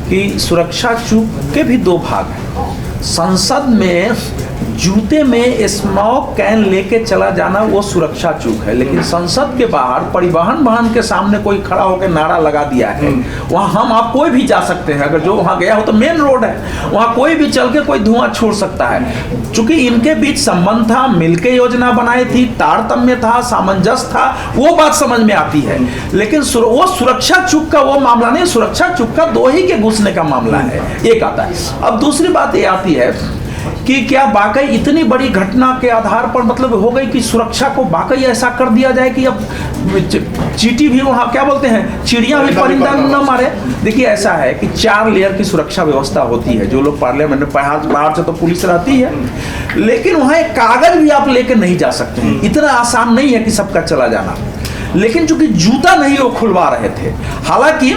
कि सुरक्षा चूक के भी दो भाग हैं। संसद में जूते में स्मोक कैन लेके चला जाना वो सुरक्षा चूक है, लेकिन संसद के बाहर परिवहन वाहन के सामने कोई खड़ा होकर नारा लगा दिया है, वहाँ हम आप कोई भी जा सकते हैं। अगर जो वहाँ गया हो तो मेन रोड है, वहाँ कोई भी चल के कोई धुआं छोड़ सकता है। चूंकि इनके बीच संबंध था, मिलके योजना बनाई थी, तारतम्य था, सामंजस्य था, वो बात समझ में आती है। लेकिन वो सुरक्षा चूक का वो मामला नहीं, सुरक्षा चूक का दो ही के घुसने का मामला है, एक आता है। अब दूसरी बात ये आती है कि क्या वाकई इतनी बड़ी घटना के आधार पर मतलब हो गई कि सुरक्षा को वाकई ऐसा कर दिया जाए कि अब चींटी भी वहाँ क्या बोलते हैं, चिड़िया भी परिंदा न मारे। देखिए ऐसा है कि 4 लेयर की सुरक्षा व्यवस्था होती है। जो लोग पार्लियामेंट में बाहर से तो पुलिस रहती है, लेकिन वहाँ एक कागज भी आप लेकर नहीं जा सकते हैं। इतना आसान नहीं है कि सबका चला जाना। लेकिन चूंकि जूता नहीं वो खुलवा रहे थे, हालांकि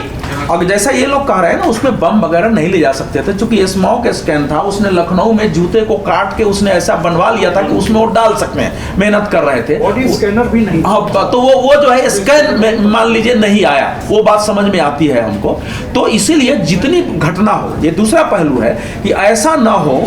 अब जैसा ये लोग कह रहे हैं ना, उसमें बम वगैरह नहीं ले जा सकते थे, क्योंकि स्मोक स्कैन था। उसने लखनऊ में जूते को काट के उसने ऐसा बनवा लिया था कि उसमें वो डाल सकते हैं, मेहनत कर रहे थे। बॉडी स्कैनर भी नहीं, हाँ, तो वो जो है स्कैन मान लीजिए नहीं आया, वो बात समझ में आती है हमको। तो इसीलिए जितनी घटना हो, ये दूसरा पहलू है कि ऐसा ना हो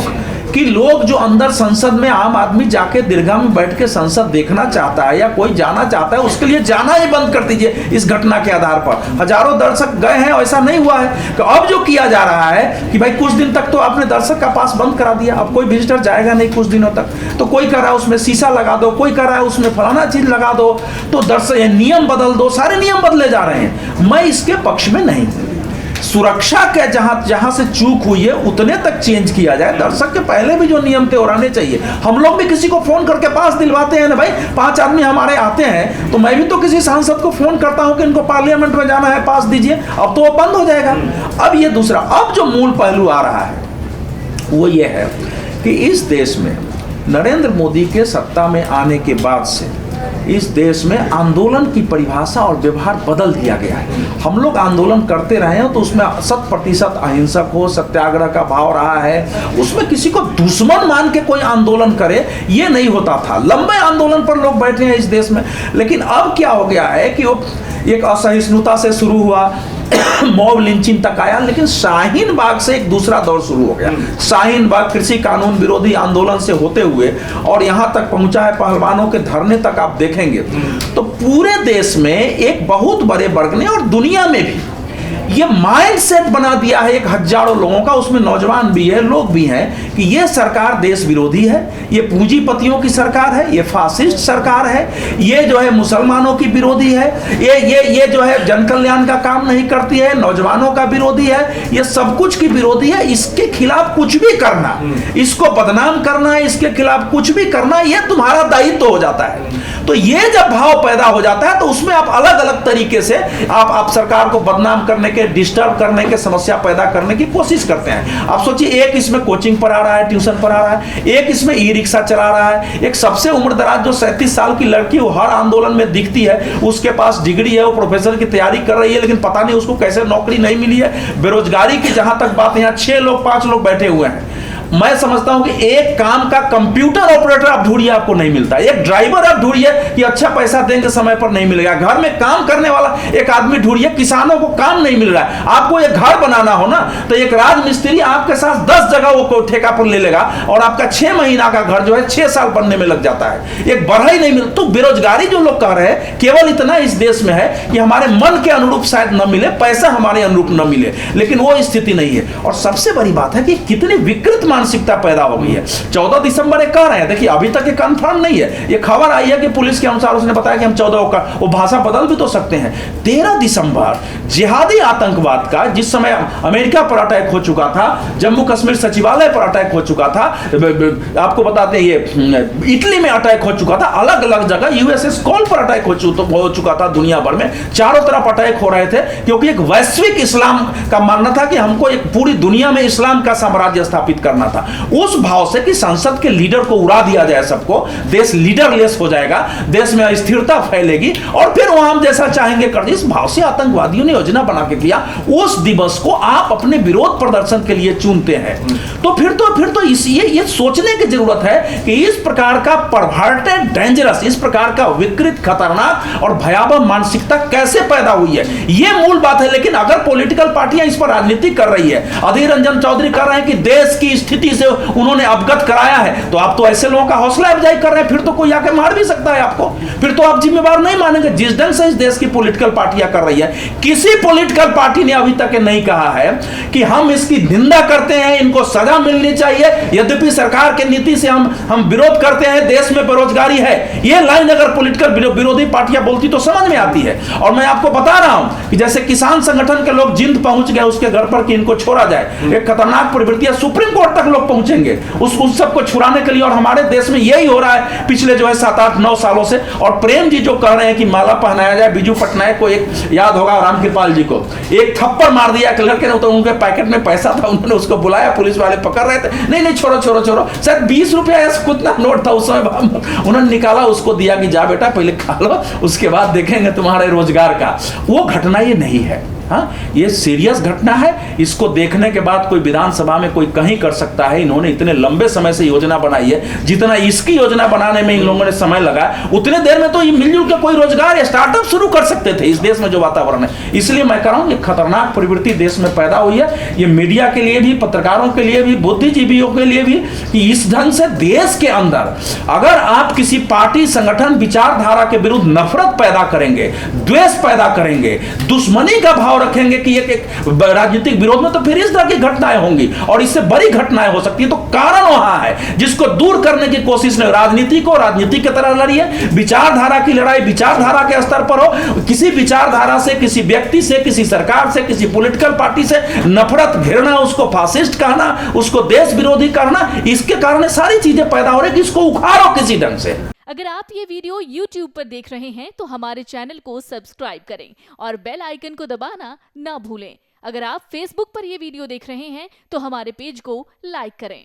कि लोग जो अंदर संसद में आम आदमी जाके दीर्घा में बैठ के संसद देखना चाहता है या कोई जाना चाहता है, उसके लिए जाना ही बंद कर दीजिए। इस घटना के आधार पर हजारों दर्शक गए हैं, ऐसा नहीं हुआ है। तो अब जो किया जा रहा है कि भाई कुछ दिन तक तो आपने दर्शक का पास बंद करा दिया, अब कोई विजिटर जाएगा नहीं कुछ दिनों तक। तो कोई कह रहा है उसमें शीशा लगा दो, कोई कह रहा है उसमें फलाना चीज लगा दो, तो दर्शक नियम बदल दो, सारे नियम बदले जा रहे हैं। मैं इसके पक्ष में नहीं हूं। सुरक्षा के जहां से चूक हुई है उतने तक चेंज किया जाए। दर्शक के पहले भी जो नियम थे वो रहने चाहिए। हम लोग भी किसी को फोन करके पास दिलवाते हैं ना भाई, 5 आदमी हमारे आते हैं तो मैं भी तो किसी सांसद को फोन करता हूं कि इनको पार्लियामेंट में जाना है, पास दीजिए। अब तो वो बंद हो जाएगा। अब ये दूसरा, अब जो मूल पहलू आ रहा है वो ये है कि इस देश में नरेंद्र मोदी के सत्ता में आने के बाद से इस देश में आंदोलन की परिभाषा और व्यवहार बदल दिया गया है। हम लोग आंदोलन करते रहे हैं तो उसमें 100% अहिंसक हो, सत्याग्रह का भाव रहा है। उसमें किसी को दुश्मन मान के कोई आंदोलन करे ये नहीं होता था। लंबे आंदोलन पर लोग बैठे हैं इस देश में। लेकिन अब क्या हो गया है कि वो एक असहिष्णुता से शुरू हुआ, मॉब लिंचिंग तक आया, लेकिन शाहीन बाग से एक दूसरा दौर शुरू हो गया। शाहीन बाग कृषि कानून विरोधी आंदोलन से होते हुए और यहां तक पहुंचा है पहलवानों के धरने तक। आप देखेंगे तो पूरे देश में एक बहुत बड़े वर्ग ने और दुनिया में भी ये माइंडसेट बना दिया है एक हजारों लोगों का, उसमें नौजवान भी है, लोग भी हैं, कि ये सरकार देश विरोधी है, ये पूंजीपतियों की सरकार है, ये फासिस्ट सरकार है, ये जो है मुसलमानों की विरोधी है, ये जो है जन कल्याण का काम नहीं करती है, नौजवानों का विरोधी है, ये सब कुछ की विरोधी है। इसके खिलाफ कुछ भी करना, इसको बदनाम करना, इसके खिलाफ कुछ भी करना, ये तुम्हारा दायित्व हो जाता है। तो ये जब भाव पैदा हो जाता है तो उसमें आप अलग अलग तरीके से आप सरकार को बदनाम करने के, डिस्टर्ब करने के, समस्या पैदा करने की कोशिश करते हैं। आप सोचिए, एक इसमें कोचिंग पर आ रहा है, ट्यूशन पर आ रहा है, एक इसमें ई रिक्शा चला रहा है, एक सबसे उम्रदराज जो 37 साल की लड़की वो हर आंदोलन में दिखती है, उसके पास डिग्री है, वो प्रोफेसर की तैयारी कर रही है, लेकिन पता नहीं उसको कैसे नौकरी नहीं मिली है। बेरोजगारी की जहां तक बात है, यहाँ 6 लोग 5 लोग बैठे हुए हैं। मैं समझता हूं कि एक काम का कंप्यूटर ऑपरेटर आप ढूंढिए, आपको नहीं मिलता। एक ड्राइवर आप ढूंढिए कि अच्छा पैसा देंगे समय पर, नहीं मिलेगा। घर में काम करने वाला एक आदमी ढूंढिए, किसानों को काम नहीं मिल रहा है। आपको एक घर बनाना हो ना तो एक राजमिस्त्री आपके साथ 10 जगह वो ठेका पर ले लेगा और आपका 6 महीना का घर जो है 6 साल बनने में लग जाता है। एक बढ़ाई नहीं मिलता। तो बेरोजगारी जो लोग कह रहे हैं, केवल इतना इस देश में है कि हमारे मन के अनुरूप शायद न मिले, पैसा हमारे अनुरूप न मिले, लेकिन वो स्थिति नहीं है। और सबसे बड़ी बात है कि कितनी विकृत मानसिकता पैदा हो गई है। 14 दिसंबर एक कह रहे हैं, देखिए अभी तक ये कंफर्म नहीं है। ये खबर आई है कि पुलिस के अनुसार उसने बताया कि हम 14 का, वो भाषा बदल भी तो सकते हैं। 13 दिसंबर जिहादी आतंकवाद का, जिस समय अमेरिका पर अटैक हो चुका था, जम्मू कश्मीर सचिवालय पर अटैक हो चुका था, आपको बताते हैं ये इटली में अटैक हो चुका था, अलग अलग जगह यूएसएस कॉल पर अटैक हो चुका था। दुनिया भर में चारों तरफ अटैक हो रहे थे, क्योंकि एक वैश्विक इस्लाम का मानना था कि हमको एक पूरी दुनिया में इस्लाम का साम्राज्य स्थापित करना था, उस भाव से कि संसद के लीडर को उड़ा दिया जाए सबको, देश लीडरलेस हो जाएगा, देश में अस्थिरता फैलेगी और फिर वहां हम जैसा चाहेंगे कर इस भाव से आतंकवादियों ने योजना बना के किया। उस दिवस को आप अपने विरोध प्रदर्शन के लिए चुनते हैं, तो फिर तो ये सोचने की जरूरत है कि इस प्रकार का परवर्टेड डेंजरस, इस प्रकार का विकृत, खतरनाक और भयावह मानसिकता कैसे पैदा हुई है, यह मूल बात है। लेकिन अगर पॉलिटिकल पार्टियां इस पर राजनीति कर रही है, अधीर रंजन चौधरी कर रहे हैं कि देश की स्थिति से उन्होंने अवगत कराया है, तो आप तो ऐसे लोगों का हौसला अफजाई कर रहे हैं, फिर तो कोई आके मार भी सकता है आपको, फिर तो आप जिम्मेवार नहीं मानेंगे। जिस ढंग से इस देश की पॉलिटिकल पार्टियां कर रही है, किसी पॉलिटिकल पार्टी ने अभी तक नहीं कहा है कि हम इसकी निंदा करते हैं, इनको सजा मिलनी चाहिए, यद्यपि सरकार के नीति से हम विरोध करते हैं, देश में बेरोजगारी है। यह लाइन अगर पॉलिटिकल विरोधी पार्टियां बोलती तो समझ में आती है। और मैं आपको बता रहा हूं कि जैसे किसान संगठन के लोग जिंद पहुंच गए उसके घर पर कि इनको छोड़ा जाए, एक खतरनाक प्रवृत्ति है, सुप्रीम कोर्ट तक लोग पहुंचेंगे उस सबको छुड़ाने के लिए। और हमारे देश में यही हो रहा है पिछले जो है 7-8-9 सालों से। और प्रेम जी जो कह रहे हैं कि माला पहनाया जाए, बिजू पटनायक को एक याद होगा, रामकृपाल जी को एक थप्पड़ मार दिया लड़के ने, तो उनके पैकेट में पैसा था, उन्होंने उसको बुलाया, पुलिस वाले पकड़ रहे थे, नहीं छोड़ो शायद 20 रुपया कितना नोट था उस समय, उन्होंने निकाला, उसको दिया कि जा बेटा पहले खा लो, उसके बाद देखेंगे तुम्हारे रोजगार का। वो घटना ये नहीं है। हाँ, ये सीरियस घटना है। इसको देखने के बाद कोई विधानसभा में कोई कहीं कर सकता है, इन्होंने इतने लंबे समय से योजना बनाई है, जितना इसकी योजना बनाने में इन लोगों ने समय लगा, उतने देर में तो ये मिलजुल के कोई रोजगार या स्टार्टअप शुरू कर सकते थे इस देश में जो वातावरण है। इसलिए मैं कह रहा हूं ये खतरनाक प्रवृत्ति देश में पैदा हुई है। ये मीडिया के लिए भी, पत्रकारों के लिए भी, बुद्धिजीवियों के लिए भी, कि इस ढंग से देश के अंदर अगर आप किसी पार्टी, संगठन, विचारधारा के विरुद्ध नफरत पैदा करेंगे, द्वेष पैदा करेंगे, दुश्मनी का भाव रखेंगे कि एक राजनीतिक विरोध में, तो फिर इस तरह की घटनाएं होंगी और इससे बड़ी घटनाएं हो सकती है। तो कारण वहां है जिसको दूर करने की कोशिश में राजनीति को राजनीति की तरह लड़िए, विचारधारा की लड़ाई विचारधारा के स्तर पर हो, किसी विचारधारा से, किसी व्यक्ति से, किसी सरकार से, किसी पॉलिटिकल पार्टी से नफरत, घृणा, उसको फासिस्ट कहना, उसको देश विरोधी कहना, इसके कारण सारी चीजें पैदा हो रही, इसको उखाड़ो किसी ढंग से। अगर आप ये वीडियो YouTube पर देख रहे हैं तो हमारे चैनल को सब्सक्राइब करें और बेल आइकन को दबाना ना भूलें। अगर आप Facebook पर ये वीडियो देख रहे हैं तो हमारे पेज को लाइक करें।